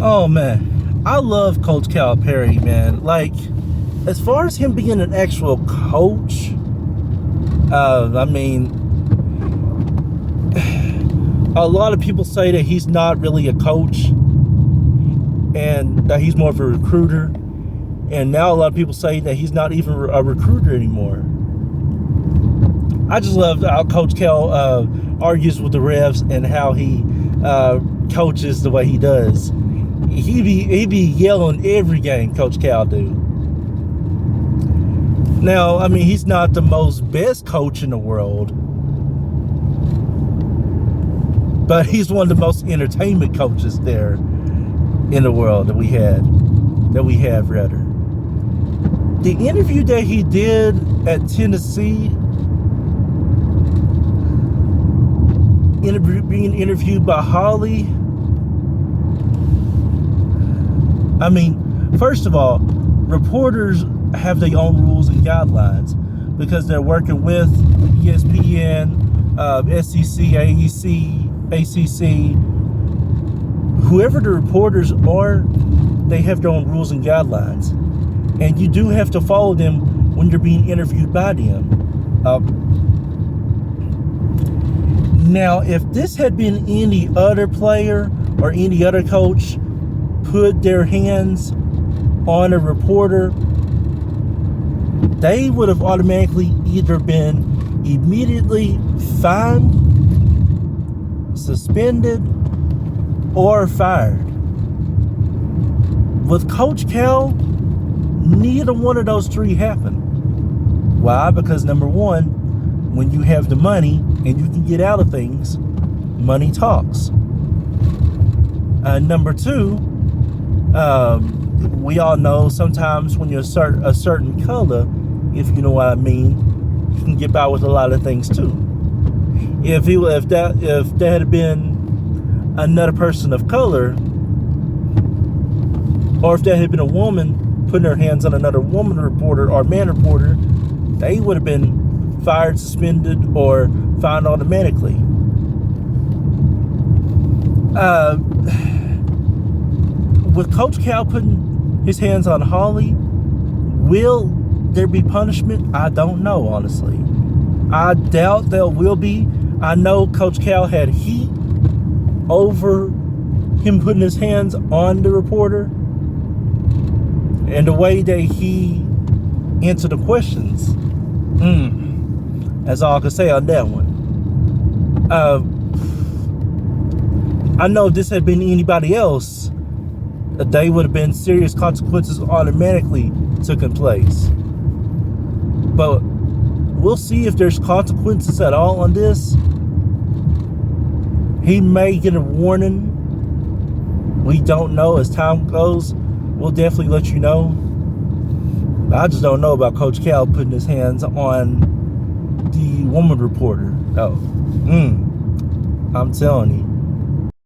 Oh man, I love Coach Calipari, man. Like, as far as him being an actual coach, I mean, a lot of people say that he's not really a coach and that he's more of a recruiter. And now a lot of people say that he's not even a recruiter anymore. I just love how Coach Cal argues with the refs and how he coaches the way he does. He be yelling every game, Coach Cal do. Now, I mean, he's not the most best coach in the world, but he's one of the most entertainment coaches there in the world that we have rather. The interview that he did at Tennessee, being interviewed by Holly, I mean, first of all, reporters have their own rules and guidelines because they're working with ESPN, SEC, AEC, ACC, whoever the reporters are, they have their own rules and guidelines. And you do have to follow them when you're being interviewed by them. Now, if this had been any other player or any other coach put their hands on a reporter, they would have automatically either been immediately fined, suspended, or fired. With Coach Cal, neither one of those three happened. Why? Because number one, when you have the money and you can get out of things, money talks. Number two, we all know sometimes when you're a certain color, if you know what I mean, you can get by with a lot of things too. If that had been another person of color, or if that had been a woman putting her hands on another woman reporter or man reporter, they would have been fired, suspended, or fined automatically. With Coach Cal putting his hands on Holly, will there be punishment? I don't know, honestly. I doubt there will be. I know Coach Cal had heat over him putting his hands on the reporter and the way that he answered the questions. That's all I can say on that one. I know if this had been anybody else, they would have been serious consequences automatically taking place. But we'll see if there's consequences at all on this. He may get a warning. We don't know. As time goes, we'll definitely let you know. I just don't know about Coach Cal putting his hands on the woman reporter. I'm telling you.